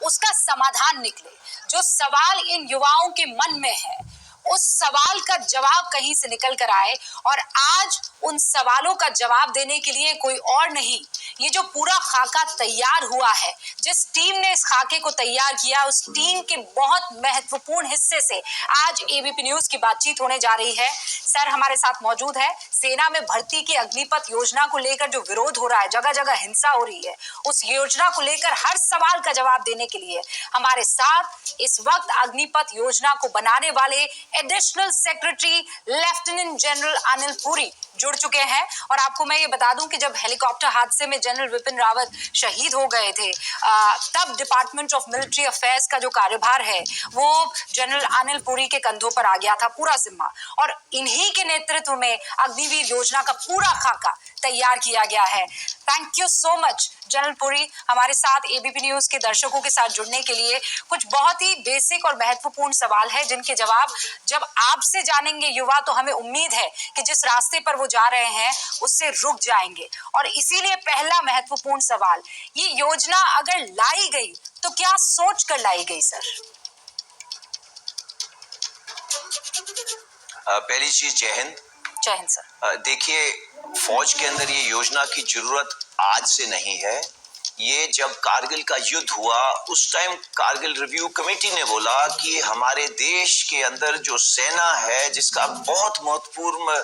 उसका समाधान निकले। जो सवाल इन युवाओं के मन में है उस सवाल का जवाब कहीं से निकल कर आए। और आज उन सवालों का जवाब देने के लिए कोई और नहीं, ये जो पूरा खाका तैयार हुआ है, जिस टीम ने इस खाके को तैयार किया, उस टीम के बहुत महत्वपूर्ण हिस्से से आज एबीपी न्यूज की बातचीत होने जा रही है। सर हमारे साथ मौजूद है। सेना में भर्ती की अग्निपथ योजना को लेकर जो विरोध हो रहा है, जगह जगह हिंसा हो रही है, उस योजना को लेकर हर सवाल का जवाब देने के लिए हमारे साथ इस वक्त अग्निपथ योजना को बनाने वाले additional secretary lieutenant general Anil Puri जुड़ चुके हैं। और आपको मैं ये बता दूं कि जब हेलीकॉप्टर हादसे में जनरल विपिन रावत शहीद हो गए थे, तब डिपार्टमेंट ऑफ मिलिट्री अफेयर्स का जो कार्यभार है वो जनरल अनिल पुरी के कंधों पर आ गया था, पूरा जिम्मा। और इन्हीं के नेतृत्व में अग्निवीर योजना का पूरा खाका तैयार किया गया है। Thank you so much general Puri, हमारे साथ एबीपी न्यूज के दर्शकों के साथ जुड़ने के लिए। कुछ बहुत ही बेसिक और महत्वपूर्ण सवाल है जिनके जवाब जब आपसे जानेंगे युवा, तो हमें उम्मीद है कि जिस रास्ते पर वो जा रहे हैं उससे रुक जाएंगे। और इसीलिए पहला महत्वपूर्ण सवाल, ये योजना अगर लाई गई तो क्या सोच कर लाई गई सर? पहली चीज जय हिंद। जय हिंद सर। देखिए, फौज के अंदर ये योजना की जरूरत आज से नहीं है। ये जब कारगिल का युद्ध हुआ उस टाइम कारगिल रिव्यू कमेटी ने बोला कि हमारे देश के अंदर जो सेना है जिसका बहुत महत्वपूर्ण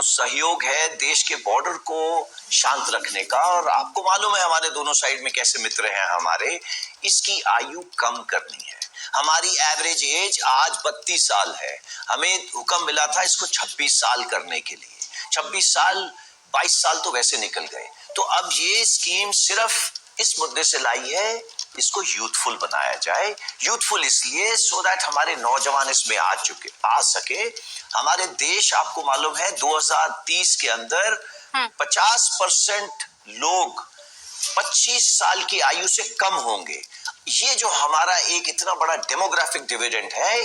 सहयोग है देश के बॉर्डर को शांत रखने का, और आपको मालूम है हमारे दोनों साइड में कैसे मित्र हैं हमारे, इसकी आयु कम करनी है। हमारी एवरेज एज आज 32 साल है। हमें हुक्म मिला था इसको 26 साल करने के लिए। 26 साल 22 साल तो वैसे निकल गए। तो अब ये स्कीम सिर्फ इस मुद्दे से लाई है, इसको यूथफुल बनाया जाए। यूथफुल इसलिए सो दैट हमारे नौजवान इसमें आ सके। हमारे देश, आपको मालूम है 2030 के अंदर 50% लोग 25 साल की आयु से कम होंगे। ये जो हमारा एक इतना बड़ा डेमोग्राफिक डिविडेंड है,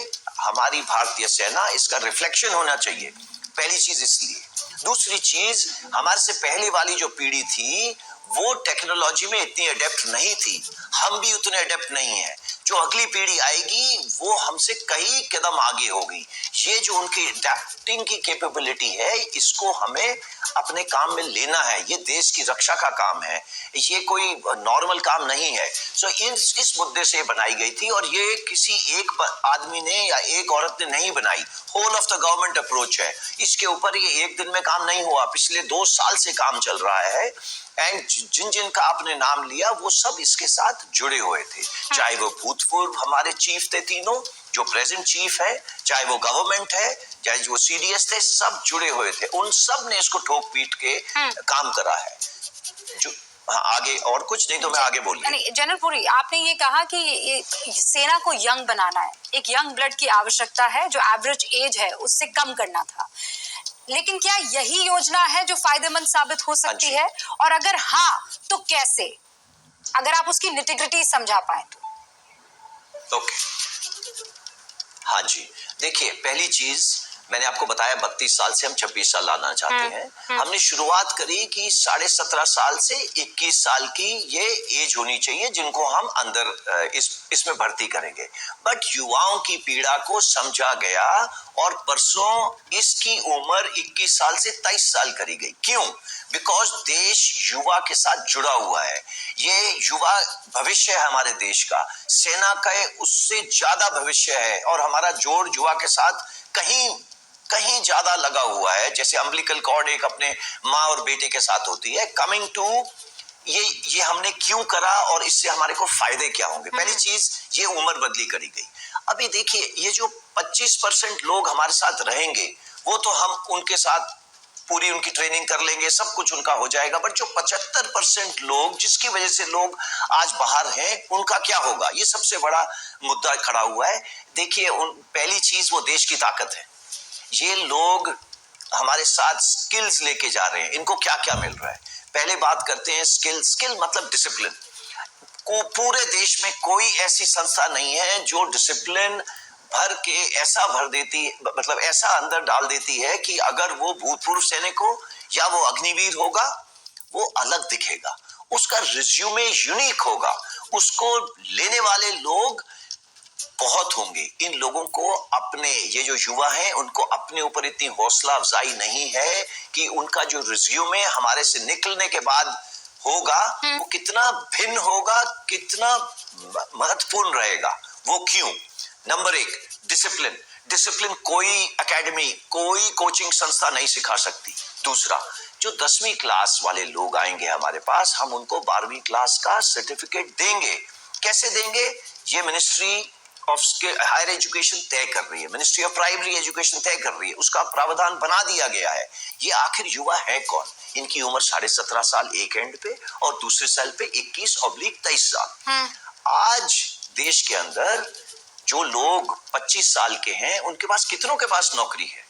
हमारी भारतीय सेना, इसका रिफ्लेक्शन होना चाहिए। पहली चीज इसलिए। दूसरी चीज, हमारे से पहले वाली जो पीढ़ी थी वो टेक्नोलॉजी में इतनी अडेप्ट नहीं थी, हम भी उतने अडेप्ट नहीं है। जो अगली पीढ़ी आएगी वो हमसे कई कदम आगे होगी। ये जो उनकी अडेप्टिंग की कैपेबिलिटी है, इसको हमें अपने काम में लेना है। ये देश की रक्षा का काम है, ये कोई नॉर्मल काम नहीं है। सो इस मुद्दे से बनाई गई थी, और ये किसी एक आदमी ने या एक औरत ने नहीं बनाई, whole of the government approach है। इसके ऊपर ये एक दिन में काम नहीं हुआ, पिछले 2 साल से काम चल रहा है। एंड जिन का आपने नाम लिया वो सब इसके साथ जुड़े हुए थे, चाहे वो भूतपूर्व हमारे चीफ थे तीनों, जो प्रेजेंट चीफ है, चाहे वो गवर्नमेंट है, चाहे वो सीडीएस थे, सब जुड़े हुए थे। उन सब ने इसको ठोक पीट के काम करा है। जो आगे और कुछ नहीं तो मैं आगे बोल रही। जनरल पुरी, आपने ये कहा कि ये सेना को यंग बनाना है, एक यंग ब्लड की आवश्यकता है, जो एवरेज एज है उससे कम करना था। लेकिन क्या यही योजना है जो फायदेमंद साबित हो सकती है? और अगर हाँ तो कैसे? अगर आप उसकी निटिग्रिटी समझा पाए तो। ओके, हाँ जी, देखिए, पहली चीज मैंने आपको बताया 32 साल से हम 26 साल लाना चाहते हैं। हमने शुरुआत करी कि 17.5 साल से 21 साल की ये एज होनी चाहिए जिनको हम अंदर इसमें भर्ती करेंगे। बट युवाओं की पीड़ा को समझा गया और परसों इसकी उम्र 21 साल से 23 साल करी गई। क्यों? बिकॉज देश युवा के साथ जुड़ा हुआ है। ये युवा भविष्य है हमारे देश का, सेना का उससे ज्यादा भविष्य है, और हमारा जोड़ युवा के साथ कहीं ज्यादा लगा हुआ है। जैसे अम्बिलिकल कॉर्ड एक अपने माँ और बेटे के साथ होती है। कमिंग टू ये हमने क्यों करा और इससे हमारे को फायदे क्या होंगे। पहली चीज, ये उम्र बदली करी गई। अभी देखिए, ये जो 25% लोग हमारे साथ रहेंगे वो तो हम उनके साथ पूरी उनकी ट्रेनिंग कर लेंगे, सब कुछ उनका हो जाएगा। बट जो 75% लोग जिसकी वजह से लोग आज बाहर हैं, उनका क्या होगा? ये सबसे बड़ा मुद्दा खड़ा हुआ है। देखिए, पहली चीज वो देश की ताकत है। ये लोग हमारे साथ स्किल्स लेके जा रहे हैं। इनको क्या क्या मिल रहा है? पहले बात करते हैं स्किल मतलब डिसिप्लिन को। पूरे देश में कोई ऐसी संस्था नहीं है जो डिसिप्लिन भर के ऐसा भर देती, मतलब ऐसा अंदर डाल देती है कि अगर वो भूतपूर्व सैनिक हो या वो अग्निवीर होगा वो अलग दिखेगा, उसका रिज्यूमे यूनिक होगा, उसको लेने वाले लोग बहुत होंगे। इन लोगों को अपने, ये जो युवा हैं, उनको अपने ऊपर इतनी हौसला अफजाई नहीं है कि उनका जो रिज्यूमे हमारे से निकलने के बाद होगा वो कितना भिन्न होगा, कितना महत्वपूर्ण रहेगा। वो क्यों? नंबर एक, डिसिप्लिन। डिसिप्लिन कोई एकेडमी, कोई कोचिंग संस्था नहीं सिखा सकती। दूसरा, जो 10वीं क्लास वाले लोग आएंगे हमारे पास, हम उनको 12वीं क्लास का सर्टिफिकेट देंगे। कैसे देंगे? ये मिनिस्ट्री ऑफ हायर एजुकेशन तय कर रही है, मिनिस्ट्री ऑफ प्राइमरी एजुकेशन तय कर रही है, उसका प्रावधान बना दिया गया है। ये आखिर युवा है कौन? इनकी उम्र 17.5 साल एक एंड पे और दूसरे साल पे 21/23 साल। आज देश के अंदर जो लोग 25 साल के हैं, उनके पास कितनों के पास नौकरी है?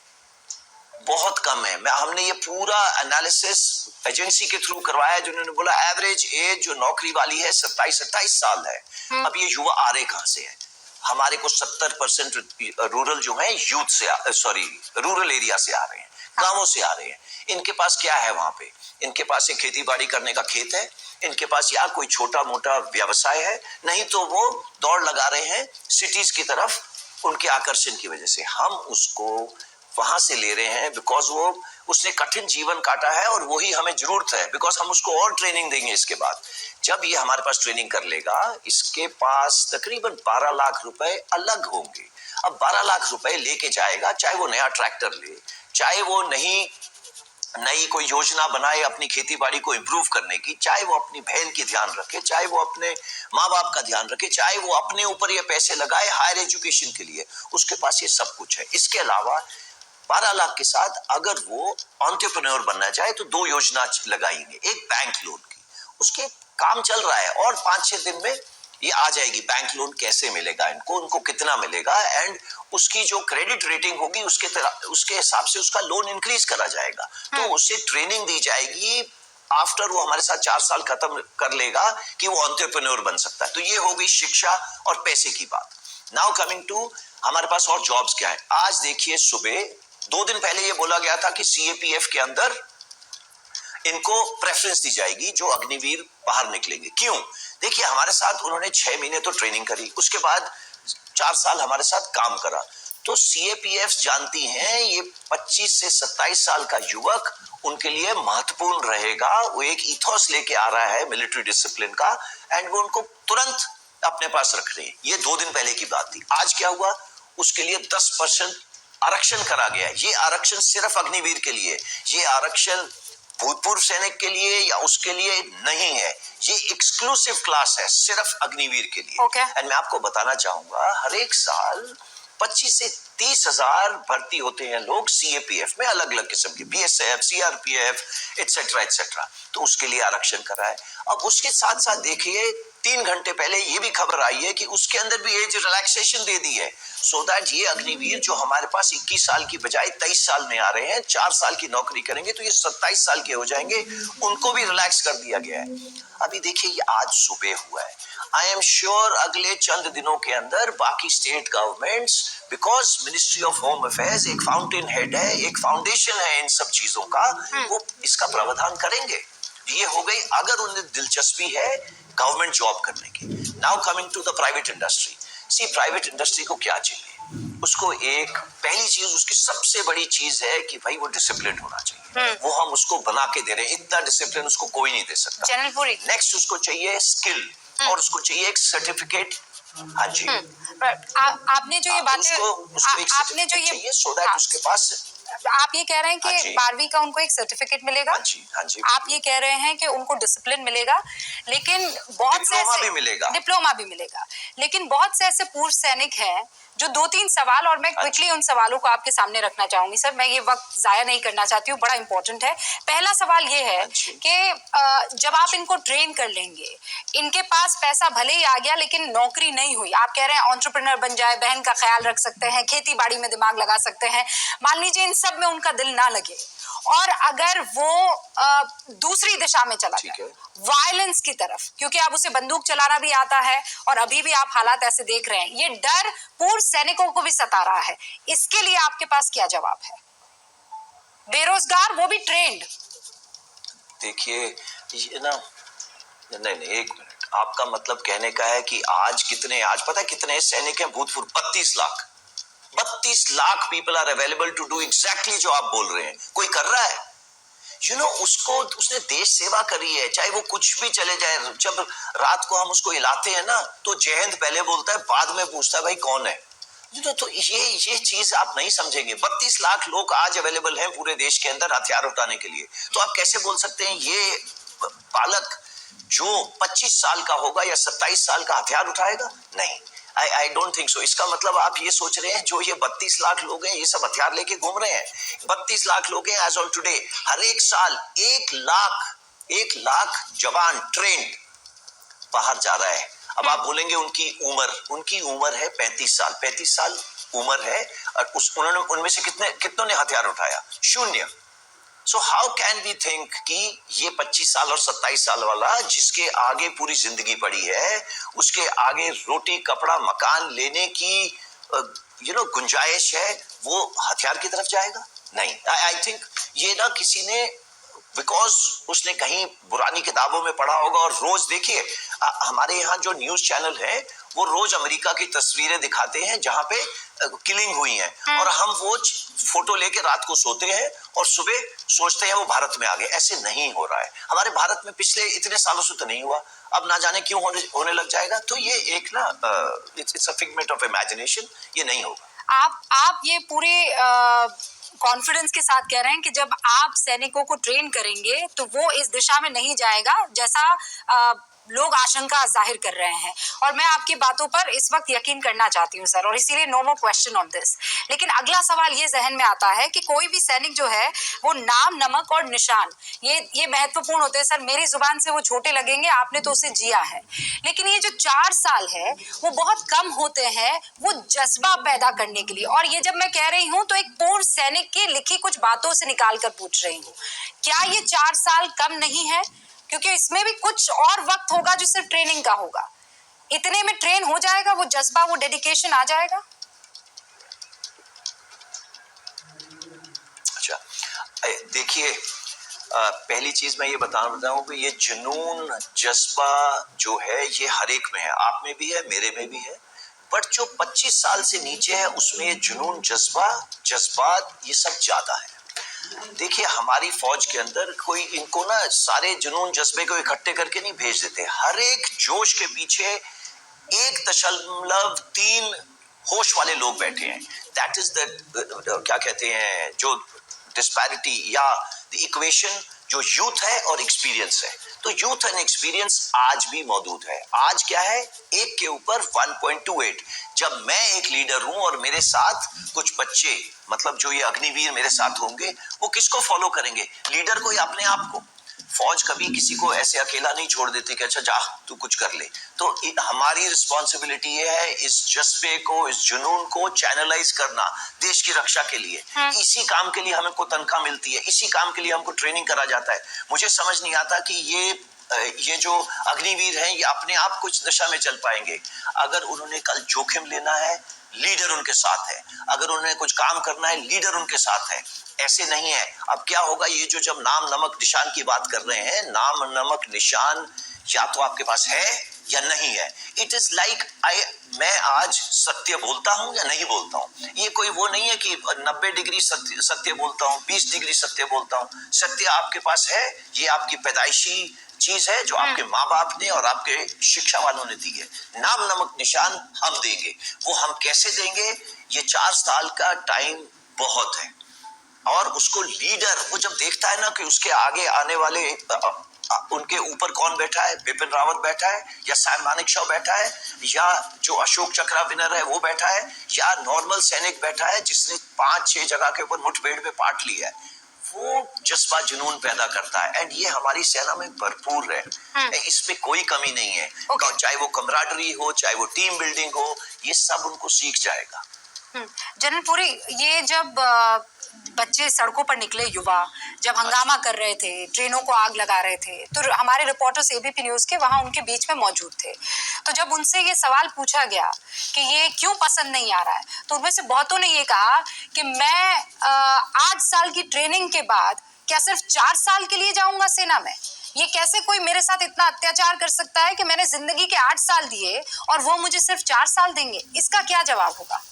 बहुत कम है। हमने ये पूरा एनालिसिस एजेंसी के थ्रू करवाया, जिन्होंने बोला एवरेज एज जो नौकरी वाली है 27-28 साल है। अब ये युवा आ रहे कहां से है? हमारे को 70% रूरल जो है यूथ से, रूरल एरिया से आ रहे हैं, गांवों से आ रहे हैं। इनके पास क्या है वहां पे? इनके पास एक खेती बाड़ी करने का खेत है, इनके पास या कोई छोटा मोटा व्यवसाय है, नहीं तो वो दौड़ लगा रहे हैं सिटीज की तरफ उनके आकर्षण की वजह से। हम उसको वहां से ले रहे हैं बिकॉज उसने कठिन जीवन काटा है और वही हमें जरूरत है, बिकॉज हम उसको और ट्रेनिंग देंगे इसके बाद। जब ये हमारे पास ट्रेनिंग कर लेगा, इसके पास तकरीबन 12 लाख रुपए अलग होंगे। अब 12 लाख रुपए लेके जाएगा, चाहे वो नया ट्रैक्टर ले, चाहे वो नई कोई योजना बनाए अपनी खेती बाड़ी को इम्प्रूव करने की, चाहे वो अपनी बहन की ध्यान रखे, चाहे वो अपने माँ बाप का ध्यान रखे, चाहे वो अपने ऊपर ये पैसे लगाए हायर एजुकेशन के लिए, उसके पास ये सब कुछ है। इसके अलावा 12 लाख के साथ अगर वो एंटरप्रेन्योर बनना चाहे तो 2 योजना लगाएंगे। एक बैंक लोन की, उसके काम चल रहा है और 5-6 दिन में ये आ जाएगी। बैंक लोन कैसे मिलेगा इनको, उनको कितना मिलेगा, एंड उसकी जो क्रेडिट रेटिंग होगी उसके हिसाब से उसका लोन इंक्रीज करा जाएगा। तो उसे ट्रेनिंग दी जाएगी आफ्टर वो हमारे साथ 4 साल खत्म कर लेगा कि वो एंटरप्रेन्योर बन सकता है। तो ये हो गई शिक्षा और पैसे की बात। नाउ कमिंग टू हमारे पास और जॉब्स क्या है। आज देखिए, सुबह 2 दिन पहले ये बोला गया था कि सीएपीएफ के अंदर इनको प्रेफरेंस दी जाएगी जो अग्निवीर बाहर निकलेंगे। क्यों? देखिए, हमारे साथ उन्होंने 6 महीने तो ट्रेनिंग करी, उसके बाद 4 साल हमारे साथ काम करा। तो सीएपीएफ जानती हैं ये 25 से 27 साल का युवक उनके लिए महत्वपूर्ण रहेगा। वो एक इथोस लेके आ रहा है मिलिट्री डिसिप्लिन का, एंड वो उनको तुरंत अपने पास रख रहे हैं। ये 2 दिन पहले की बात थी। आज क्या हुआ? उसके लिए 10% आरक्षण करा गया है। ये आरक्षण सिर्फ अग्निवीर के लिए, ये आरक्षण भूतपूर्व सैनिक के लिए या उसके लिए नहीं है। ये एक्सक्लूसिव क्लास है सिर्फ अग्निवीर के लिए। एंड मैं आपको बताना चाहूंगा, हर एक साल 25 से 30 हजार भर्ती होते हैं लोग सीएपीएफ में, अलग अलग किस्म के, बीएसएफ, सीआरपीएफ, एटसेट्रा एटसेट्रा। तो उसके लिए आरक्षण करा है। अब उसके साथ साथ देखिए, 3 घंटे पहले ये भी खबर आई है कि उसके अंदर भी एज रिलैक्सेशन दे दी है, सो दैट ये अग्निवीर जो हमारे पास 21 साल की बजाय 23 साल में आ रहे हैं, 4 साल की नौकरी करेंगे तो ये 27 साल के हो जाएंगे, उनको भी रिलैक्स कर दिया गया है। अभी देखिए, ये आज सुबह हुआ है। आई एम श्योर अगले चंद दिनों के अंदर बाकी state governments, because ministry of home affairs एक फाउंटेन हेड है, एक फाउंडेशन है इन सब चीजों का, वो इसका प्रावधान करेंगे। ये हो गई अगर उन्हें दिलचस्पी है गवर्नमेंट जॉब करने की। Now coming to the private industry. See, private industry को क्या चाहिए? उसको एक पहली चीज, उसकी सबसे बड़ी चीज है कि भाई वो डिसिप्लिन होना चाहिए। वो हम उसको बना के दे रहे हैं। इतना डिसिप्लिन उसको कोई नहीं दे सकता। नेक्स्ट उसको चाहिए स्किल, और उसको चाहिए एक सर्टिफिकेट। हाँ जी, आपने जो ये बातें, आपने जो ये चाहिए सो दैट उसके पास, आप ये कह रहे हैं कि 12वीं का उनको एक सर्टिफिकेट मिलेगा। हाँ जी, हाँ जी, आप ये कह रहे हैं कि उनको डिसिप्लिन मिलेगा, लेकिन बहुत से डिप्लोमा भी मिलेगा। लेकिन बहुत से ऐसे पूर्व सैनिक हैं जो 2-3 सवाल, और मैं क्विकली उन सवालों को आपके सामने रखना चाहूंगी सर, मैं ये वक्त जाया नहीं करना चाहती हूँ, बड़ा इंपॉर्टेंट है। पहला सवाल ये है कि जब आप इनको ट्रेन कर लेंगे, इनके पास पैसा भले ही आ गया लेकिन नौकरी नहीं हुई, आप कह रहे हैं एंटरप्रेन्योर बन जाए, बहन का ख्याल रख सकते हैं, खेती बाड़ी में दिमाग लगा सकते हैं, मान लीजिए इन सब में उनका दिल ना लगे और अगर वो दूसरी दिशा में चला जाए, वायलेंस की तरफ, क्योंकि अब उसे बंदूक चलाना भी आता है और अभी भी आप हालात ऐसे देख रहे हैं, ये डर पूर्व सैनिकों को भी सता रहा है, इसके लिए आपके पास क्या जवाब है? बेरोजगार, वो भी ट्रेंड। देखिए, ये ना, नहीं एक मिनट, आपका मतलब कहने का है कि आज पता है कितने सैनिक हैं भूतपूर्व? 32 lakh people are available to do exactly जो आप बोल रहे हैं। कोई कर रहा है? उसने देश सेवा करी है, चाहे वो कुछ भी चले जाए। जब रात को हम उसको हिलाते हैं ना, तो जय हिंद पहले बोलता है, बाद में पूछता है भाई कौन है। तो ये चीज आप नहीं समझेंगे। 32 लाख लोग आज अवेलेबल हैं पूरे देश के अंदर हथियार उठाने के लिए। तो आप कैसे बोल सकते हैं ये बालक जो 25 साल का होगा या 27 साल का हथियार उठाएगा? नहीं, आई डोंट थिंक सो। इसका मतलब आप ये सोच रहे हैं जो ये 32 लाख लोग हैं ये सब हथियार लेके घूम रहे हैं। 32 लाख लोग हैं एज ऑन टुडे। हर एक साल 1 लाख जवान ट्रेंड बाहर जा रहा है। अब आप बोलेंगे उनकी उम्र है 35 साल। 35 साल उम्र है और उनमें से कितनों ने हथियार उठाया? 0। So how can we think कि ये 25 साल और 27 साल वाला जिसके आगे पूरी जिंदगी पड़ी है, उसके आगे रोटी कपड़ा मकान लेने की गुंजाइश है, वो हथियार की तरफ जाएगा? नहीं। आई थिंक ये ना किसी ने बिकॉज उसने कहीं पुरानी किताबों में पढ़ा होगा। और रोज देखिए हमारे यहाँ जो न्यूज चैनल है वो रोज अमेरिका की तस्वीरें दिखाते हैं जहां पे किलिंग हुई है, और हम वो फोटो लेके रात को सोते हैं और सुबह सोचते हैं वो भारत में आ गए। ऐसे नहीं हो रहा है हमारे भारत में, पिछले इतने सालों से तो नहीं हुआ, अब ना जाने क्यों होने लग जाएगा। तो ये एक ना it's a figment of imagination, ये नहीं होगा। आप ये पूरे कॉन्फिडेंस के साथ कह रहे हैं कि जब आप सैनिकों को ट्रेन करेंगे तो वो इस दिशा में नहीं जाएगा जैसा लोग आशंका जाहिर कर रहे हैं, और मैं आपकी बातों पर इस वक्त यकीन करना चाहती हूं सर, और इसीलिए no more question on this. लेकिन अगला सवाल ये जहन में आता है कि कोई भी सैनिक जो है वो नाम नमक और निशान ये महत्वपूर्ण होते हैं सर। मेरी जुबान से वो छोटे लगेंगे, आपने तो उसे जिया है, लेकिन ये जो 4 साल है वो बहुत कम होते हैं वो जज्बा पैदा करने के लिए। और ये जब मैं कह रही हूं तो एक पूर्व सैनिक की लिखी कुछ बातों से निकाल कर पूछ रही हूँ, क्या ये 4 साल कम नहीं है? क्योंकि इसमें भी कुछ और वक्त होगा जो सिर्फ ट्रेनिंग का होगा। इतने में ट्रेन हो जाएगा, वो जज्बा वो डेडिकेशन आ जाएगा। अच्छा देखिए, पहली चीज मैं ये बताना हूँ कि ये जुनून जज्बा जो है ये हर एक में है, आप में भी है, मेरे में भी है। बट जो 25 साल से नीचे है उसमें ये जुनून जज्बात ये सब ज्यादा है। देखिए हमारी फौज के अंदर कोई इनको ना सारे जुनून जज्बे को इकट्ठे करके नहीं भेज देते। हर एक जोश के पीछे 1.3 होश वाले लोग बैठे हैं। दैट इज द क्या कहते हैं जो डिस्पैरिटी या द इक्वेशन जो यूथ है और एक्सपीरियंस है। तो यूथ एंड एक्सपीरियंस आज भी मौजूद है। आज क्या है, एक के ऊपर 1.28। जब मैं एक लीडर हूं और मेरे साथ कुछ बच्चे मतलब जो ये अग्निवीर मेरे साथ होंगे, वो किसको फॉलो करेंगे? लीडर को या अपने आप को? फौज कभी किसी को ऐसे अकेला नहीं छोड़ देती कि अच्छा जा तू कुछ कर ले। तो हमारी रिस्पॉन्सिबिलिटी ये है इस जज्बे को, इस जुनून को चैनलाइज करना देश की रक्षा के लिए। इसी काम के लिए हमें को तनख्वाह मिलती है, इसी काम के लिए हमको ट्रेनिंग करा जाता है। मुझे समझ नहीं आता कि ये जो अग्निवीर हैं ये अपने आप कुछ दिशा में चल पाएंगे। अगर उन्होंने कल जोखिम लेना है, लीडर उनके साथ है। अगर उन्हें कुछ काम करना है, लीडर उनके साथ है। ऐसे नहीं है। अब क्या होगा, ये जो जब नाम नमक निशान की बात कर रहे हैं, नाम नमक निशान या तो आपके पास है या नहीं है। इट इज लाइक मैं आज सत्य बोलता हूं या नहीं बोलता हूं। ये कोई वो नहीं है कि 90 डिग्री सत्य बोलता हूं, 20 डिग्री सत्य बोलता हूं। सत्य आपके पास है, ये आपकी पैदाइशी चीज है जो आपके माँ बाप ने और आपके शिक्षा वालों ने दी है। नाम नमक निशान हम देंगे। वो हम कैसे देंगे? ये 4 साल का टाइम बहुत है। और उसको लीडर वो जब देखता है ना कि उसके आगे आने वाले उनके ऊपर कौन बैठा है, बिपिन रावत बैठा है या सैम मानेकशॉ बैठा है या जो अशोक चक्रा विनर है वो बैठा है या नॉर्मल सैनिक बैठा है जिसने 5-6 जगह के ऊपर मुठभेड़ में पार्ट लिया है, वो जज्बा जुनून पैदा करता है। एंड ये हमारी सेना में भरपूर है। इसमें कोई कमी नहीं है। चाहे वो कमराडरी हो, चाहे वो टीम बिल्डिंग हो, ये सब उनको सीख जाएगा। जनरल पुरी, ये जब बच्चे सड़कों पर निकले, युवा जब हंगामा कर रहे थे, ट्रेनों को आग लगा रहे थे, तो हमारे रिपोर्टर्स एबीपी न्यूज के वहां उनके बीच में मौजूद थे। तो जब उनसे ये सवाल पूछा गया कि ये क्यों पसंद नहीं आ रहा है, तो उनमें से बहुतों ने ये कहा कि मैं 8 साल की ट्रेनिंग के बाद क्या सिर्फ 4 साल के लिए जाऊंगा सेना में? ये कैसे कोई मेरे साथ इतना अत्याचार कर सकता है कि मैंने जिंदगी के 8 साल दिए और वो मुझे सिर्फ 4 साल देंगे? इसका क्या जवाब होगा?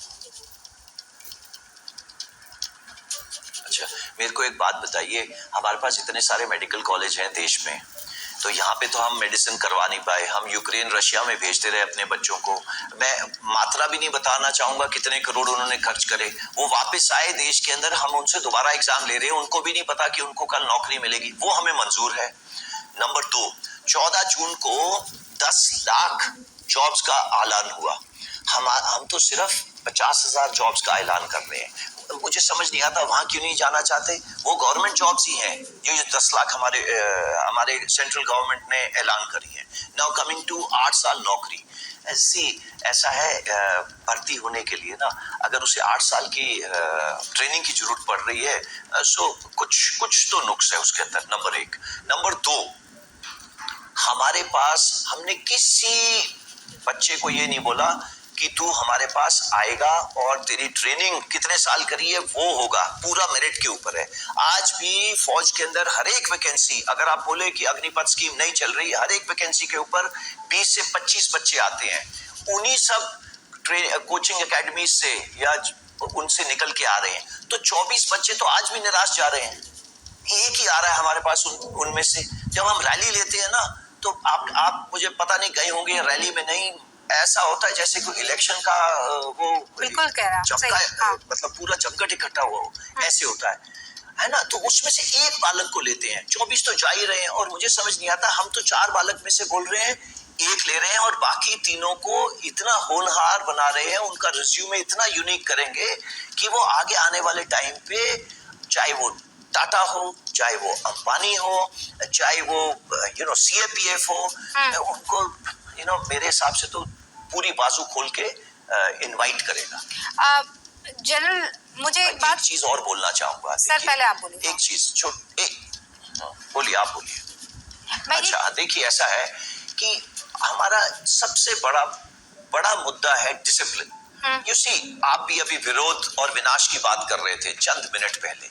अच्छा, मेरे को एक बात बताइए, हमारे पास इतने सारे मेडिकल कॉलेज हैं देश में, तो यहाँ पे तो हम मेडिसिन करवा नहीं पाए। हम यूक्रेन रशिया में भेजते रहे अपने बच्चों को। मैं मात्रा भी नहीं बताना चाहूंगा कितने करोड़ उन्होंने खर्च करे। वो वापस आए देश के अंदर, हम उनसे दोबारा एग्जाम ले रहे हैं, उनको भी नहीं पता कि उनको कल नौकरी मिलेगी। वो हमें मंजूर है। नंबर 2, 14 जून को 10 लाख जॉब्स का ऐलान हुआ। हम तो सिर्फ 50,000 जॉब्स का ऐलान कर रहे हैं। मुझे समझ नहीं आता वहां क्यों नहीं जाना चाहते। वो गवर्नमेंट जॉब्स ही हैं, ये जो 10 लाख हमारे सेंट्रल गवर्नमेंट ने ऐलान करी है। नाउ कमिंग टू 8 साल नौकरी। ऐसा है, भर्ती होने के लिए ना, अगर उसे 8 साल की ट्रेनिंग की जरूरत पड़ रही है, सो कुछ तो नुक्स है उसके अंदर। नंबर 1। नंबर 2, हमारे पास हमने किसी बच्चे को ये नहीं बोला कि तू हमारे पास आएगा और तेरी ट्रेनिंग कितने साल करी है वो होगा, पूरा मेरिट के ऊपर है। आज भी फौज के अंदर हर एक वैकेंसी, अगर आप बोले कि अग्निपथ स्कीम नहीं चल रही, हर एक वैकेंसी के ऊपर 20 से 25 बच्चे आते हैं। उन्हीं सब कोचिंग एकेडमी से या उनसे निकल के आ रहे हैं। तो 24 बच्चे तो आज भी निराश जा रहे हैं। एक ही आ रहा है हमारे पास उनमें से। जब हम रैली लेते हैं ना, तो आप मुझे पता नहीं गए होंगे रैली में, नहीं ऐसा होता है जैसे कोई इलेक्शन का वो बिल्कुल कह रहा चक्का, हाँ। मतलब पूरा जमघट इकट्ठा हुआ हो, ऐसे होता है ना। तो उसमें से एक बालक को लेते हैं, 24 तो जा ही रहे हैं। और मुझे समझ नहीं आता, हम तो 4 बालक में से बोल रहे हैं, एक ले रहे हैं और बाकी तीनों को इतना होनहार बना रहे हैं, उनका रिज्यूमे इतना यूनिक करेंगे कि वो आगे आने वाले टाइम पे, चाहे वो टाटा हो, चाहे वो अंबानी हो, चाहे वो CAPF हो, उनको मेरे हिसाब से तो पूरी बाजू खोल के इनवाइट करेगा। जनरल, मुझे एक बात चीज और बोलना चाहूंगा सर, पहले आप बोलिए। एक चीज बोलिए, आप बोलिए। अच्छा, देखिए ऐसा है कि हमारा सबसे बड़ा मुद्दा है डिसिप्लिन। यू सी, आप भी अभी विरोध और विनाश की बात कर रहे थे चंद मिनट पहले।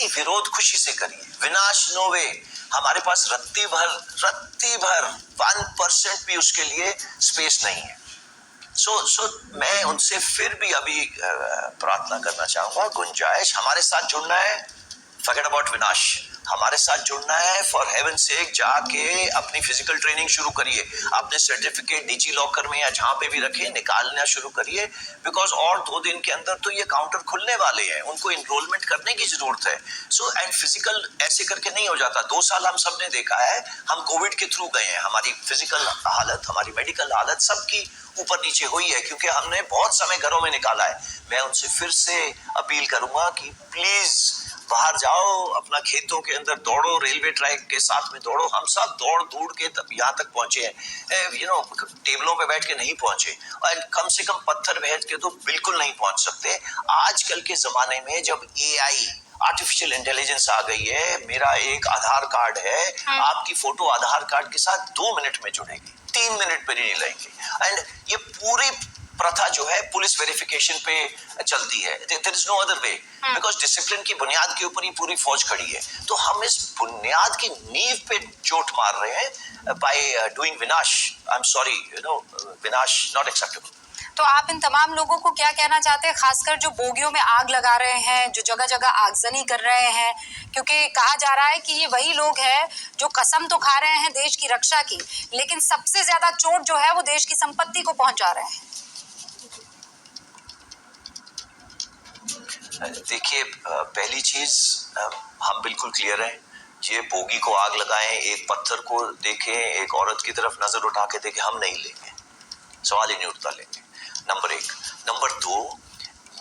विरोध खुशी से करिए, विनाश नो वे। हमारे पास रत्ती भर 1% भी उसके लिए स्पेस नहीं है। सो मैं उनसे फिर भी अभी प्रार्थना करना चाहूंगा, गुंजाइश, हमारे साथ जुड़ना है। फॉरगेट अबाउट विनाश, हमारे साथ जुड़ना है। फॉर हेवन सेक जाके अपनी फिजिकल ट्रेनिंग शुरू करिए, अपने सर्टिफिकेट डिजी लॉकर में या जहां पे भी रखे निकालना शुरू करिए। बिकॉज और 2 दिन के अंदर तो ये काउंटर खुलने वाले हैं, उनको इनरोलमेंट करने की जरूरत है। सो एंड फिजिकल ऐसे करके नहीं हो जाता। 2 साल हम सब ने देखा है, हम कोविड के थ्रू गए हैं, हमारी फिजिकल हालत, हमारी मेडिकल हालत सबकी ऊपर नीचे हुई है, क्योंकि हमने बहुत समय घरों में निकाला है। मैं उनसे फिर से अपील करूंगा कि प्लीज बाहर जाओ, अपना खेतों के अंदर दौड़ो, रेलवे ट्रैक के साथ में दौड़ो। हम सब दौड़ के तब यहाँ तक पहुंचे हैं। टेबलों पे बैठ के नहीं पहुंचे, और कम से कम पत्थर बैठ के तो बिल्कुल नहीं पहुंच सकते। आजकल के जमाने में जब AI आर्टिफिशियल इंटेलिजेंस आ गई है, मेरा एक आधार कार्ड है, आपकी फोटो आधार कार्ड के साथ 2 मिनट में जुड़ेगी, 3 मिनट पर नहीं लगेंगे। एंड ये पूरी प्रथा जो है पुलिस वेरिफिकेशन पे चलती है। There is no other way, because discipline की बुनियाद के ऊपर ही पूरी फौज खड़ी है। तो हम इस बुनियाद की नींव पे चोट मार रहे हैं बाय डूइंग विनाश। आई एम सॉरी, विनाश नॉट एक्सेप्टेबल। तो आप इन तमाम लोगों को क्या कहना चाहते हैं, खासकर जो बोगियों में आग लगा रहे हैं, जो जगह जगह आगजनी कर रहे हैं? क्योंकि कहा जा रहा है कि ये वही लोग हैं जो कसम तो खा रहे हैं देश की रक्षा की, लेकिन सबसे ज्यादा चोट जो है वो देश की संपत्ति को पहुंचा रहे हैं। देखिए, पहली चीज, हम बिल्कुल क्लियर हैं, ये बोगी को आग लगाएं, एक पत्थर को देखें, एक औरत की तरफ नजर उठा के देखें, हम नहीं लेंगे, सवाल ही नहीं उठता लेंगे। नंबर 1। नंबर 2,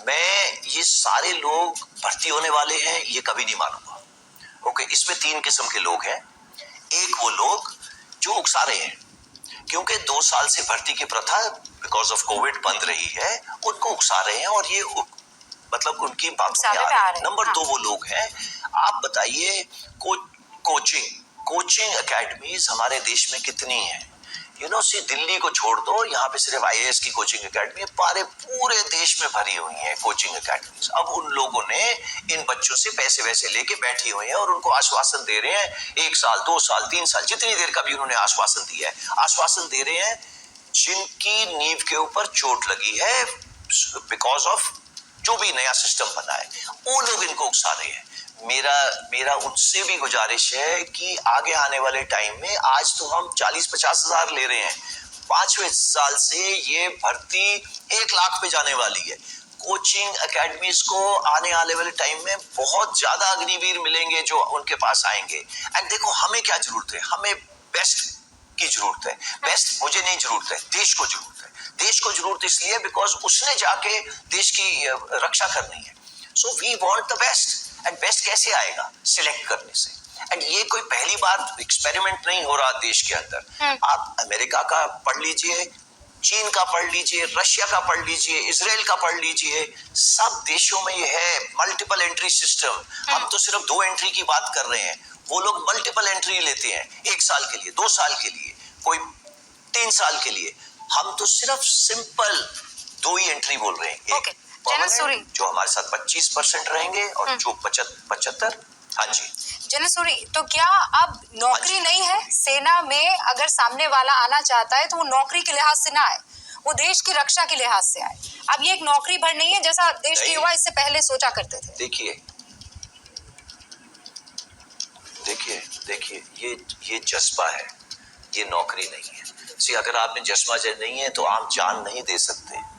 मैं ये सारे लोग भर्ती होने वाले हैं ये कभी नहीं मानूंगा। ओके, इसमें 3 किस्म के लोग हैं। एक वो लोग जो उकसा रहे हैं, क्योंकि 2 साल से भर्ती की प्रथा बिकॉज ऑफ कोविड बंद रही है, उनको उकसा रहे हैं और ये मतलब उनकी बातों में आ रहे हैं। नंबर 2 वो लोग हैं, आप बताइए, कोचिंग एकेडमीज हमारे देश में कितनी हैं? सी दिल्ली को छोड़ दो, यहाँ पे सिर्फ आईएएस की कोचिंग एकेडमी पूरे देश में भरी हुई है कोचिंग एकेडमी। अब उन लोगों ने इन बच्चों से पैसे वैसे लेके बैठी हुई हैं और उनको आश्वासन दे रहे हैं 1 साल 2 साल 3 साल जितनी देर का भी उन्होंने आश्वासन दिया है, आश्वासन दे रहे हैं जिनकी नींव के ऊपर चोट लगी है बिकॉज ऑफ जो भी नया सिस्टम बना है, वो लोग इनको उकसा रहे हैं। मेरा उनसे भी गुजारिश है कि आगे आने वाले टाइम में, आज तो हम 40-50 हजार ले रहे हैं, 5वें साल से ये भर्ती 1 लाख पे जाने वाली है। कोचिंग एकेडमीज को आने वाले टाइम में बहुत ज्यादा अग्निवीर मिलेंगे जो उनके पास आएंगे। एंड देखो हमें क्या जरूरत है, हमें बेस्ट की जरूरत है। बेस्ट मुझे नहीं जरूरत है, देश को जरूरत है। देश को जरूरत इसलिए बिकॉज उसने जाके देश की रक्षा करनी है। So we want the best. And best कैसे आएगा? सिलेक्ट करने से। एंड ये कोई पहली बार एक्सपेरिमेंट नहीं हो रहा देश के अंदर। आप अमेरिका का पढ़ लीजिए, चीन का पढ़ लीजिए, रशिया का पढ़ लीजिए, इजराइल का पढ़ लीजिए, सब देशों में ये है मल्टीपल एंट्री सिस्टम। हम तो सिर्फ 2 एंट्री की बात कर रहे हैं, वो लोग मल्टीपल एंट्री लेते हैं, 1 साल के लिए, 2 साल के लिए, कोई 3 साल के लिए। हम तो सिर्फ सिंपल 2 ही एंट्री बोल रहे हैं। Okay. जनसूरी, जो हमारे साथ 25% रहेंगे और जो 75। हाँ जी जनसूरी, तो क्या अब नौकरी नहीं है सेना में? अगर सामने वाला आना चाहता है तो वो नौकरी के लिहाज से ना आए, वो देश की रक्षा के लिहाज से आए। अब ये एक नौकरी भर नहीं है जैसा देश के युवा इससे पहले सोचा करते थे। देखिए ये जज्बा है, ये नौकरी नहीं है। सी अगर आप में जज्बा नहीं है तो आप जान नहीं दे सकते।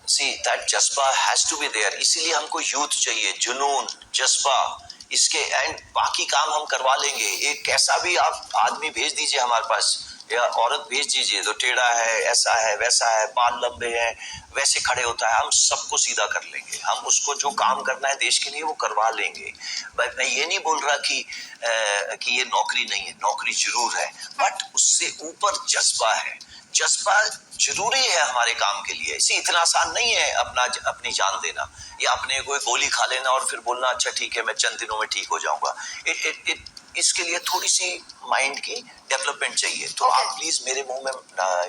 सी दैट जज्बा हैज टू बी देयर। इसीलिए हमको यूथ चाहिए, जुनून, जज्बा, इसके एंड बाकी काम हम करवा लेंगे। एक कैसा भी आप आदमी भेज दीजिए हमारे पास या औरत भेज दीजिए तो टेढ़ा है, ऐसा है, वैसा है, बाल लंबे हैं, वैसे खड़े होता है, हम सबको सीधा कर लेंगे। हम उसको जो काम करना है देश के लिए वो करवा लेंगे। मैं ये नहीं बोल रहा कि ये नौकरी नहीं है, नौकरी जरूर है, बट उससे ऊपर जज्बा है। जज्बा जरूरी है हमारे काम के लिए। इसी इतना आसान नहीं है अपनी जान देना या अपने कोई गोली खा लेना और फिर बोलना अच्छा ठीक है मैं चंद दिनों में ठीक हो जाऊंगा। इसके लिए थोड़ी सी माइंड की डेवलपमेंट चाहिए। तो आप प्लीज मेरे मुंह में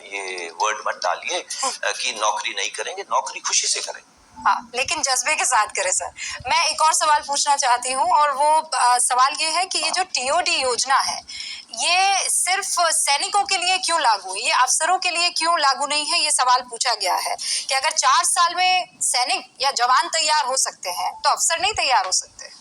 ये वर्ड मत डालिए कि नौकरी नहीं करेंगे, नौकरी खुशी से करेंगे। हाँ, लेकिन जज्बे के साथ करे सर। मैं एक और सवाल पूछना चाहती हूँ और वो सवाल ये है कि ये जो टीओडी योजना है ये सिर्फ सैनिकों के लिए क्यों लागू है, ये अफसरों के लिए क्यों लागू नहीं है? ये सवाल पूछा गया है कि अगर 4 साल में सैनिक या जवान तैयार हो सकते हैं तो अफसर नहीं तैयार हो सकते।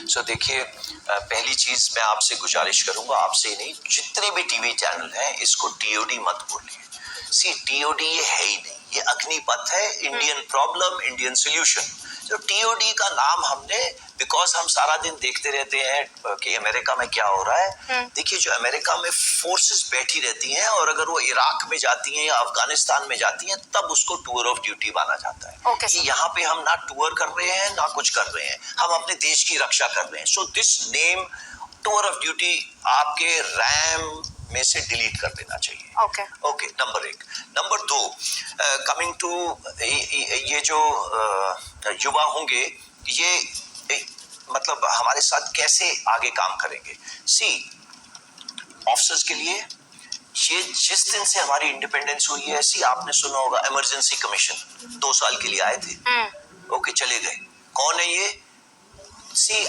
सो देखिए, पहली चीज मैं आपसे गुजारिश करूंगा, आपसे ही नहीं, जितने भी टीवी चैनल हैं इसको टीओडी मत बोलिए। सी टीओडी ये है ही नहीं, ये अग्निपथ है, इंडियन प्रॉब्लम इंडियन सोल्यूशन। जो टीओडी का नाम हमने बिकॉज हम सारा दिन देखते रहते हैं कि अमेरिका में क्या हो रहा है। देखिए जो अमेरिका में फोर्सेस बैठी रहती हैं और अगर वो इराक में जाती हैं या अफगानिस्तान में जाती हैं तब उसको टूर ऑफ ड्यूटी माना जाता है। Okay. यहाँ पे हम ना टूर कर रहे हैं ना कुछ कर रहे हैं, हम अपने देश की रक्षा कर रहे हैं। So this name tour of duty आपके रैम में से डिलीट कर देना चाहिए। Okay number 1। Number 2, coming to ये जो युवा होंगे ये मतलब हमारे साथ कैसे आगे काम करेंगे। सी ऑफिसर्स के लिए ये जिस दिन से हमारी इंडिपेंडेंस हुई है, सी आपने सुना होगा इमरजेंसी कमीशन 2 साल के लिए आए थे। ओके चले गए। कौन है ये? सी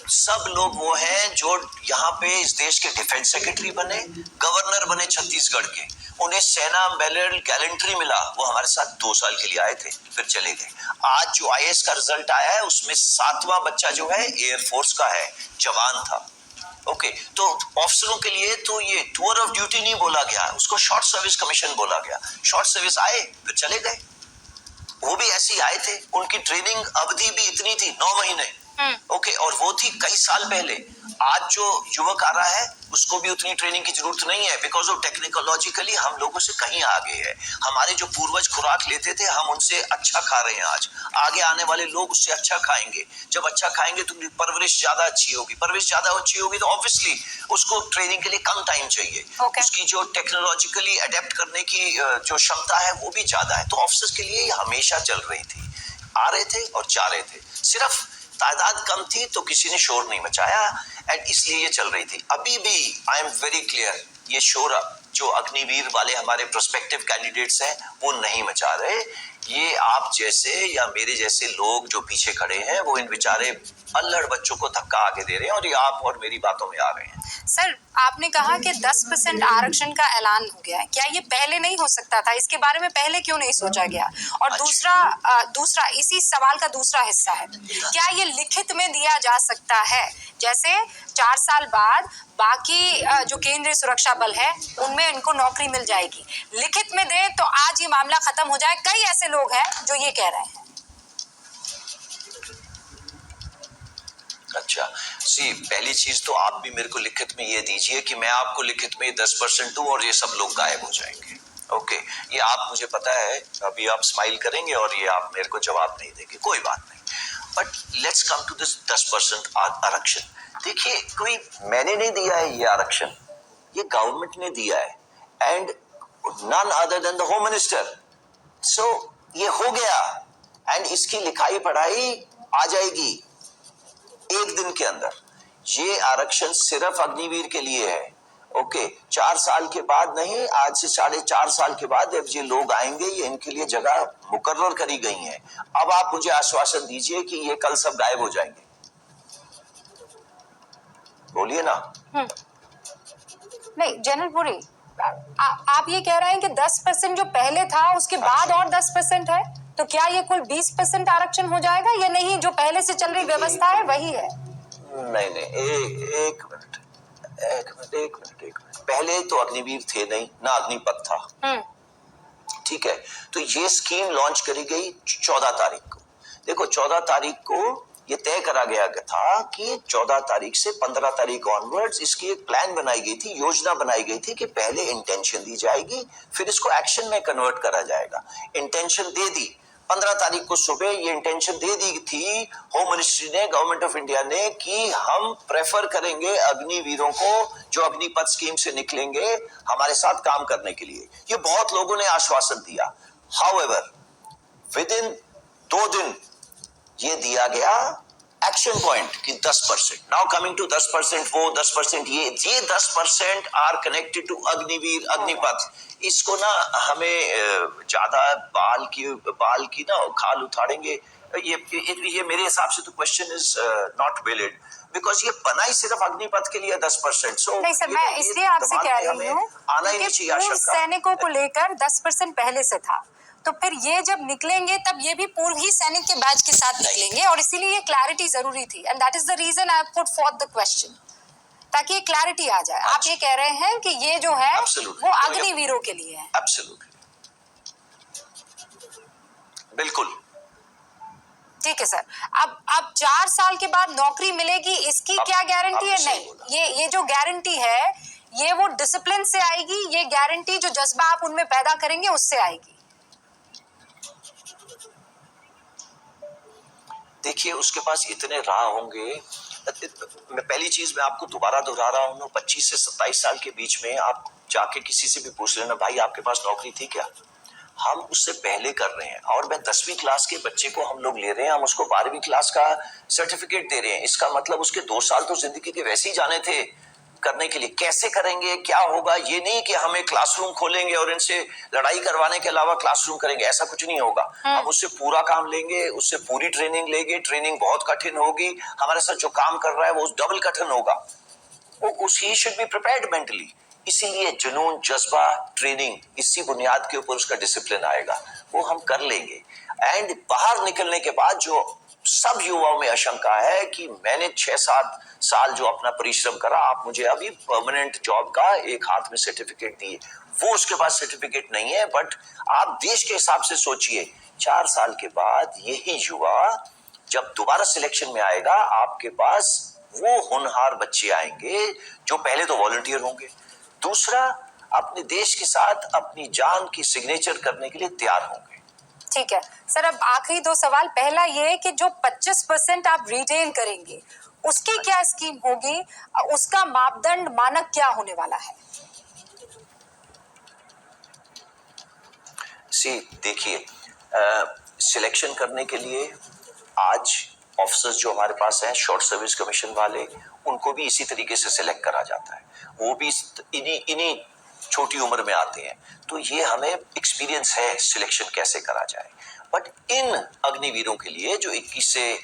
सब लोग वो हैं जो यहाँ पे इस देश के डिफेंस सेक्रेटरी बने, गवर्नर बने छत्तीसगढ़ के, उन्हें सेना मेडल गैलेंट्री मिला, वो हमारे साथ 2 साल के लिए आए थे फिर चले गए। आज जो आईएएस का रिजल्ट आया है उसमें 7वां बच्चा जो है एयरफोर्स का है, जवान था। ओके तो ऑफिसरों के लिए तो ये टूर ऑफ ड्यूटी नहीं बोला गया, उसको शॉर्ट सर्विस कमीशन बोला गया। शॉर्ट सर्विस आए फिर चले गए, वो भी ऐसे ही आए थे, उनकी ट्रेनिंग अवधि भी इतनी थी 9 महीने। ओके और वो थी कई साल पहले। आज जो युवक आ रहा है उसको भी उतनी ट्रेनिंग की जरूरत नहीं है बिकॉज वो टेक्नोलॉजिकली हम लोगों से कहीं आगे है। हमारे जो पूर्वज खुराक लेते थे हम उनसे अच्छा खा रहे हैं आज, आगे आने वाले लोग उससे अच्छा खाएंगे। जब अच्छा खाएंगे तो परवरिश ज्यादा अच्छी होगी, परवरिश ज्यादा अच्छी होगी तो ऑब्वियसली उसको ट्रेनिंग के लिए कम टाइम चाहिए। उसकी जो टेक्नोलॉजिकली अडेप्ट करने की जो क्षमता है वो भी ज्यादा है। तो ऑफिसर्स के लिए हमेशा चल रही थी, आ रहे थे और जा रहे थे। सिर्फ तादाद कम थी तो किसी ने शोर नहीं मचाया एंड इसलिए ये चल रही थी। अभी भी आई एम वेरी क्लियर, ये शोर जो अग्निवीर वाले हमारे प्रोस्पेक्टिव कैंडिडेट्स हैं वो नहीं मचा रहे। ये आप जैसे या मेरे जैसे लोग जो पीछे खड़े हैं वो इन बेचारे अल्लड़ बच्चों को धक्का आगे दे रहे हैं और ये आप और मेरी बातों में आ गए हैं। सर, आपने कहा कि 10% आरक्षण का ऐलान हो गया है, क्या ये पहले नहीं हो सकता था? इसके बारे में पहले क्यों नहीं सोचा गया? और दूसरा इसी सवाल का दूसरा हिस्सा है, क्या ये लिखित में दिया जा सकता है? जैसे 4 साल बाद बाकी जो केंद्रीय सुरक्षा बल है उनमें इनको नौकरी मिल जाएगी, लिखित में दे तो आज ये मामला खत्म हो जाए। कई ऐसे लोग हैं जो ये कह रहे हैं। अच्छा, पहली चीज तो आप भी मेरे को लिखित में ये दीजिए कि मैं आपको लिखित में 10% दूं और ये सब लोग गायब हो जाएंगे। ओके, ये आप मुझे पता है, अभी आप स्माइल करेंगे और ये आप मेरे को जवाब नहीं देंगे, कोई बात नहीं। But let's come to this 10% आरक्षण। देखिए, कोई मैंने नहीं दिया है ये आरक्षण, ये गवर्नमेंट ने दिया है and none other than the home minister. So ये हो गया एंड इसकी लिखाई पढ़ाई आ जाएगी एक दिन के अंदर। ये आरक्षण सिर्फ अग्निवीर के लिए है। ओके, 4 साल के बाद नहीं, आज से 4.5 साल के बाद जब ये लोग आएंगे, ये इनके लिए जगह मुकर्रर करी गई है। अब आप मुझे आश्वासन दीजिए कि ये कल सब गायब हो जाएंगे, बोलिए ना। नहीं, जनरल पुरी, आप ये कह रहे हैं कि 10% जो पहले था उसके बाद और 10% है, तो क्या ये कुल 20% आरक्षण हो जाएगा या नहीं? जो पहले से चल रही व्यवस्था है वही है? नहीं, एक मिनट, पहले तो अग्निवीर थे नहीं ना, अग्निपथ था। ठीक है, तो ये स्कीम लॉन्च करी गई 14 तारीख को। देखो, 14 तारीख को ये तय करा गया था कि 14 तारीख से 15 तारीख ऑनवर्ड्स इसकी एक प्लान बनाई गई थी, योजना बनाई गई थी कि पहले इंटेंशन दी जाएगी, फिर इसको एक्शन में कन्वर्ट करा जाएगा। इंटेंशन दे दी 15 तारीख को सुबह, ये इंटेंशन दे दी थी होम मिनिस्ट्री ने, गवर्नमेंट ऑफ इंडिया ने, कि हम प्रेफर करेंगे अग्निवीरों को जो अग्निपथ स्कीम से निकलेंगे हमारे साथ काम करने के लिए। ये बहुत लोगों ने आश्वासन दिया। हाउएवर, विद इन 2 दिन ये दिया गया एक्शन पॉइंट कि 10%। नाउ कमिंग टू 10%, वो 10% ये 10% are connected to Agniveer, Agnipath. इसको ना हमें ज्यादा बाल की ना खाल उठाड़ेंगे, ये मेरे हिसाब से तो question is not valid, because ये बना ही सिर्फ अग्निपथ के लिए 10%। सो नहीं सर, मैं इसलिए आपसे कह रही हूँ क्योंकि पूर्व सैनिकों को लेकर 10% पहले से था, तो फिर ये जब निकलेंगे तब ये भी पूर्व ही सैनिक के बैच के साथ निकलेंगे, और इसीलिए ये क्लैरिटी जरूरी थी, and that is the reason I put forward the question, ताकि ये क्लैरिटी आ जाए। आप ये कह रहे हैं कि ये जो है वो अग्निवीरों के लिए है। एब्सोल्युटली, बिल्कुल ठीक है सर। अब 4 साल के बाद नौकरी मिलेगी, इसकी क्या गारंटी है? नहीं, ये जो गारंटी है ये वो डिसिप्लिन से आएगी, ये गारंटी जो जज्बा आप उनमें पैदा करेंगे उससे आएगी। देखिए, उसके पास इतने राह होंगे। मैं पहली चीज मैं आपको दोबारा दोहरा रहा हूँ, 25 से 27 साल के बीच में आप जाके किसी से भी पूछ लेना, भाई आपके पास नौकरी थी क्या? हम उससे पहले कर रहे हैं, और मैं 10वीं क्लास के बच्चे को हम लोग ले रहे हैं, हम उसको 12वीं क्लास का सर्टिफिकेट दे रहे हैं। इसका मतलब उसके 2 साल तो जिंदगी के वैसे ही जाने थे करने के लिए। कैसे करेंगे, क्या होगा, ये नहीं कि हमें क्लासरूम खोलेंगे और इनसे लड़ाई करवाने के अलावा क्लासरूम करेंगे, ऐसा कुछ नहीं होगा। हम उससे पूरा काम लेंगे, उससे पूरी ट्रेनिंग लेंगे। ट्रेनिंग बहुत कठिन होगी, हमारे साथ जो काम कर रहा है वो डबल कठिन होगा। He should be prepared mentally. इसीलिए जुनून, जज्बा, ट्रेनिंग, इसी बुनियाद के ऊपर उसका डिसिप्लिन आएगा, वो हम कर लेंगे। एंड बाहर निकलने के बाद जो सब युवाओं में आशंका है कि मैंने 6-7 साल जो अपना परिश्रम करा, आप मुझे अभी परमानेंट जॉब का एक हाथ में सर्टिफिकेट दिए, वो उसके पास सर्टिफिकेट नहीं है। बट आप देश के हिसाब से सोचिए, 4 साल के बाद यही युवा जब दोबारा सिलेक्शन में आएगा, आपके पास वो होनहार बच्चे आएंगे जो पहले तो वॉलंटियर होंगे, दूसरा अपने देश के साथ अपनी जान की सिग्नेचर करने के लिए तैयार होंगे। ठीक है सर, अब आखिरी 2 सवाल। पहला ये कि जो 25% आप रिटेन करेंगे उसकी क्या स्कीम होगी, उसका मापदंड, मानक क्या होने वाला है? देखिए, सिलेक्शन करने के लिए आज ऑफिसर्स जो हमारे पास हैं शॉर्ट सर्विस कमीशन वाले, उनको भी इसी तरीके से सिलेक्ट करा जाता है। वो भी इन्हीं छोटी उम्र में आते हैं, तो ये हमें एक्सपीरियंस है सिलेक्शन कैसे करा जाए। बट इन अग्निवीरों के लिए जो 21 से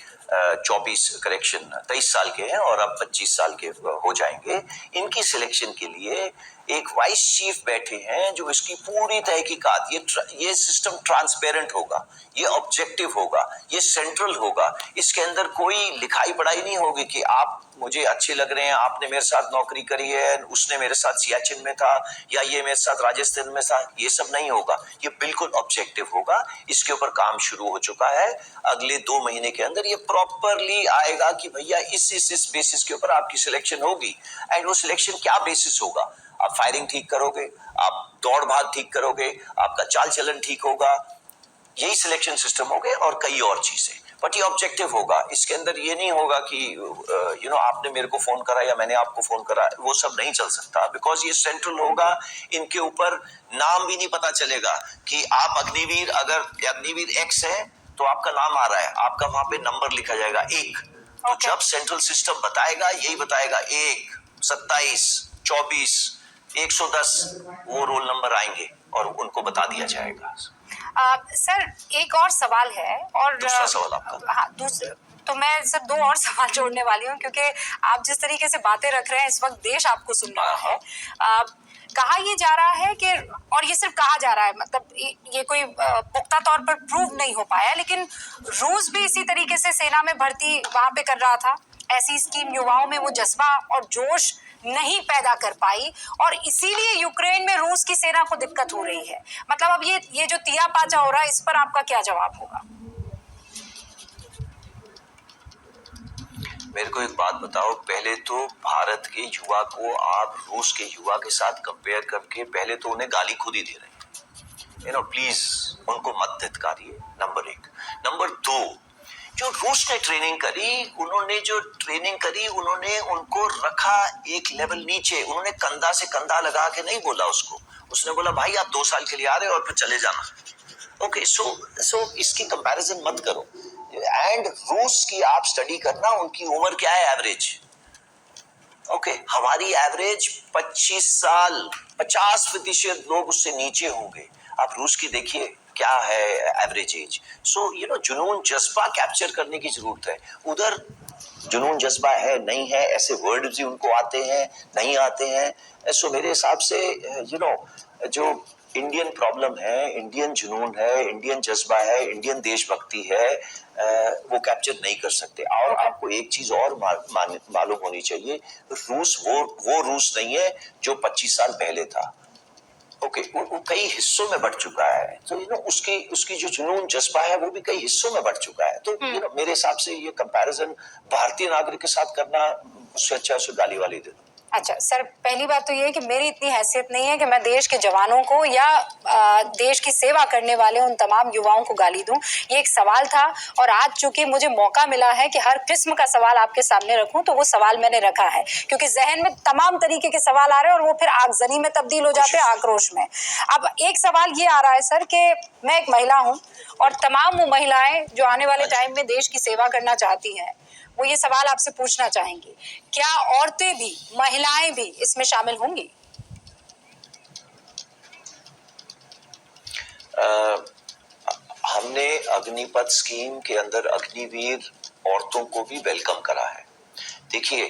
24 करेक्शन 23 साल के हैं और अब 25 साल के हो जाएंगे, इनकी सिलेक्शन के लिए एक वाइस चीफ बैठे हैं जो इसकी पूरी तहकीकात, ये सिस्टम ट्रांसपेरेंट होगा, ये ऑब्जेक्टिव होगा, ये सेंट्रल होगा। इसके अंदर कोई लिखाई पढ़ाई नहीं होगी कि आप मुझे अच्छे लग रहे हैं, आपने मेरे साथ नौकरी करी है, उसने मेरे साथ सियाचिन में था या ये मेरे साथ राजस्थान में था, ये सब नहीं होगा। ये बिल्कुल ऑब्जेक्टिव होगा। इसके ऊपर काम शुरू हो चुका है। अगले 2 महीने के अंदर ये प्रॉपरली आएगा कि भैया इस बेसिस के ऊपर आपकी सिलेक्शन होगी। एंड वो सिलेक्शन क्या बेसिस होगा? आप फायरिंग ठीक करोगे, आप दौड़ भाग ठीक करोगे, आपका चाल चलन ठीक होगा, यही सिलेक्शन सिस्टम हो गए और कई और चीजें। बट ये ऑब्जेक्टिव होगा। इसके अंदर ये नहीं होगा कि आपने मेरे को फोन करा या मैंने आपको फोन करा, वो सब नहीं चल सकता। बिकॉज ये सेंट्रल होगा। इनके ऊपर नाम भी नहीं पता चलेगा कि आप अग्निवीर, अगर अग्निवीर एक्स है तो आपका नाम आ रहा है, आपका वहां पे नंबर लिखा जाएगा 1। तो जब सेंट्रल सिस्टम बताएगा, यही बताएगा 1, 27, 24, 110, वो रोल नंबर आएंगे और उनको बता दिया जाएगा। सर एक और सवाल है, और दूसरा सवाल आपका। हाँ, दूसरा तो मैं सर 2 और सवाल जोड़ने वाली हूँ, क्योंकि आप जिस तरीके से बातें रख रहे हैं इस वक्त देश आपको सुन रहा है। कहा ये जा रहा है कि, और ये सिर्फ कहा जा रहा है, मतलब ये कोई पुख्ता तौर पर प्रूव नहीं हो पाया, लेकिन रूस भी इसी तरीके से सेना में भर्ती वहां पे कर रहा था। ऐसी स्कीम युवाओं में वो जज्बा और जोश नहीं पैदा कर पाई, और इसीलिए यूक्रेन में रूस की सेना को दिक्कत हो रही है। मतलब अब ये जो तिया पाचा हो रहा है, इस पर आपका क्या जवाब होगा? मेरे को एक बात बताओ, पहले तो भारत के युवा को आप रूस के युवा के साथ कंपेयर करके पहले तो उन्हें गाली खुद ही दे रहे हैं। प्लीज उनको मत धिक्कारिए, नंबर 1। नंबर 2, जो रूस ने ट्रेनिंग करी, उन्होंने उनको रखा एक लेवल नीचे। उन्होंने कंधा से कंधा लगा के नहीं बोला उसको। उसने बोला भाई आप 2 साल के लिए आ रहे हो और फिर चले जाना। ओके, सो इसकी कंपैरिजन मत करो। एंड रूस की आप स्टडी करना, उनकी उम्र क्या है एवरेज। ओके, हमारी एवरेज 25 साल, 50% लोग उससे नीचे होंगे। आप रूस की देखिए क्या है एवरेज एज। सो जुनून जज्बा कैप्चर करने की जरूरत है। उधर जुनून जज्बा है नहीं है, ऐसे वर्ड्स भी उनको आते हैं नहीं आते हैं। सो मेरे हिसाब से जो इंडियन प्रॉब्लम है, इंडियन जुनून है, इंडियन जज्बा है, इंडियन देशभक्ति है, वो कैप्चर नहीं कर सकते। और आपको एक चीज और मालूम होनी चाहिए, रूस वो रूस नहीं है जो 25 साल पहले था। ओके, वो कई हिस्सों में बढ़ चुका है। तो उसकी जो जुनून जज्बा है वो भी कई हिस्सों में बढ़ चुका है। तो मेरे हिसाब से ये कंपैरिजन भारतीय नागरिक के साथ करना, उससे अच्छा उसको गाली वाली दे दो। अच्छा सर, पहली बात तो ये है कि मेरी इतनी हैसियत नहीं है कि मैं देश के जवानों को या देश की सेवा करने वाले उन तमाम युवाओं को गाली दूं। ये एक सवाल था, और आज चूंकि मुझे मौका मिला है कि हर किस्म का सवाल आपके सामने रखूं, तो वो सवाल मैंने रखा है, क्योंकि जहन में तमाम तरीके के सवाल आ रहे हैं और वो फिर आगजनी में तब्दील हो जाते हैं, आक्रोश में। अब एक सवाल ये आ रहा है सर कि मैं एक महिला हूँ, और तमाम वो महिलाएं जो आने वाले टाइम में देश की सेवा करना चाहती हैं, वो ये सवाल आपसे पूछना चाहेंगी, क्या औरतें भी, महिलाएं भी इसमें शामिल होंगी? हमने अग्निपथ स्कीम के अंदर अग्निवीर औरतों को भी वेलकम करा है। देखिए,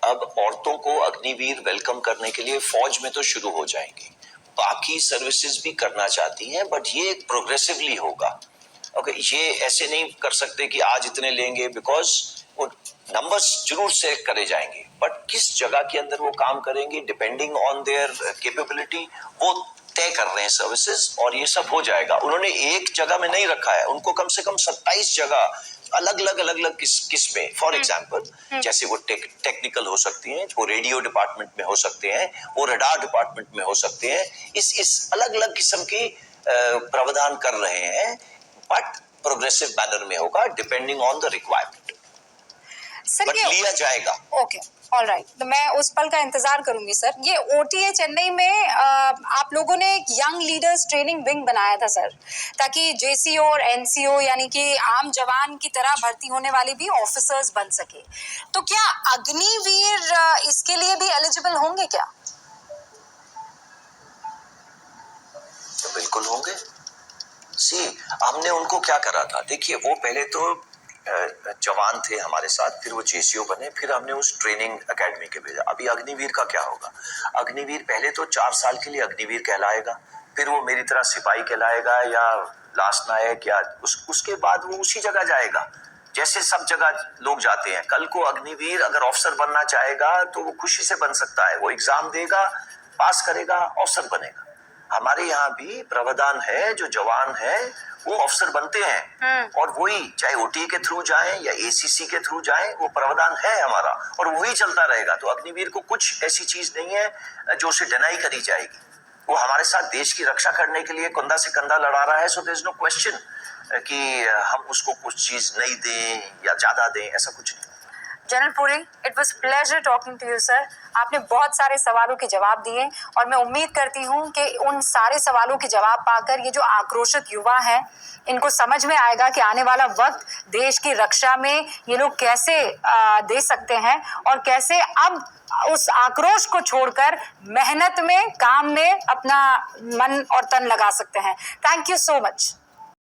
अब औरतों को अग्निवीर वेलकम करने के लिए फौज में तो शुरू हो जाएंगे, बाकी सर्विसेज भी करना चाहती हैं, बट ये प्रोग्रेसिवली होगा। ओके, ये ऐसे नहीं कर सकते कि आज इतने लेंगे, बिकॉज वो नंबर्स जरूर से करे जाएंगे, बट किस जगह के अंदर वो काम करेंगे डिपेंडिंग ऑन देयर कैपेबिलिटी, वो तय कर रहे हैं सर्विसेज, और ये सब हो जाएगा। उन्होंने एक जगह में नहीं रखा है, उनको कम से कम 27 जगह अलग अलग किस्में, फॉर एग्जाम्पल जैसे वो टेक्निकल हो सकती हैं, वो रेडियो डिपार्टमेंट में हो सकते हैं, वो रडार डिपार्टमेंट में हो सकते हैं। इस अलग अलग किस्म के प्रावधान कर रहे हैं, बट प्रोग्रेसिव मैनर में होगा depending on the requirement. Sir but ये लिया जाएगा। ओके, ऑलराइट, तो मैं उस पल का इंतजार करूंगी सर। ये ओटीए चेन्नई में आप लोगों ने एक यंग लीडर्स ट्रेनिंग विंग बनाया था सर, ताकि जेसीओ और एनसीओ यानी कि आम जवान की तरह भर्ती होने वाले भी ऑफिसर्स बन सके। तो क्या अग्निवीर इसके लिए भी एलिजिबल होंगे क्या? तो बिल्कुल होंगे। हमने उनको क्या करा था, देखिए वो पहले तो जवान थे हमारे साथ, फिर वो जेसीओ बने, फिर हमने उस ट्रेनिंग एकेडमी के भेजा। अभी अग्निवीर का क्या होगा? अग्निवीर पहले तो 4 साल के लिए अग्निवीर कहलाएगा, फिर वो मेरी तरह सिपाही कहलाएगा या लास्ट नायक, या उसके बाद वो उसी जगह जाएगा जैसे सब जगह लोग जाते हैं। कल को अग्निवीर अगर ऑफिसर बनना चाहेगा तो वो खुशी से बन सकता है, वो एग्जाम देगा, पास करेगा, ऑफिसर बनेगा। हमारे यहाँ भी प्रावधान है, जो जवान है वो अफसर बनते हैं, और वही चाहे ओटी के थ्रू जाएं या एसीसी के थ्रू जाएं, वो प्रावधान है हमारा, और वही चलता रहेगा। तो अग्निवीर को कुछ ऐसी चीज नहीं है जो उसे डिनाई करी जाएगी। वो हमारे साथ देश की रक्षा करने के लिए कंधा से कंधा लड़ा रहा है। So there is no question कि हम उसको कुछ चीज नहीं दें या ज्यादा दें, ऐसा कुछ नहीं। General Puri, it was pleasure talking to you sir. आपने बहुत सारे सवालों के जवाब दिए और मैं उम्मीद करती हूँ कि उन सारे सवालों के जवाब पाकर ये जो आक्रोशित युवा हैं, इनको समझ में आएगा कि आने वाला वक्त देश की रक्षा में ये लोग कैसे दे सकते हैं और कैसे अब उस आक्रोश को छोड़कर मेहनत में, काम में अपना मन और तन लगा सकते हैं। Thank you so much.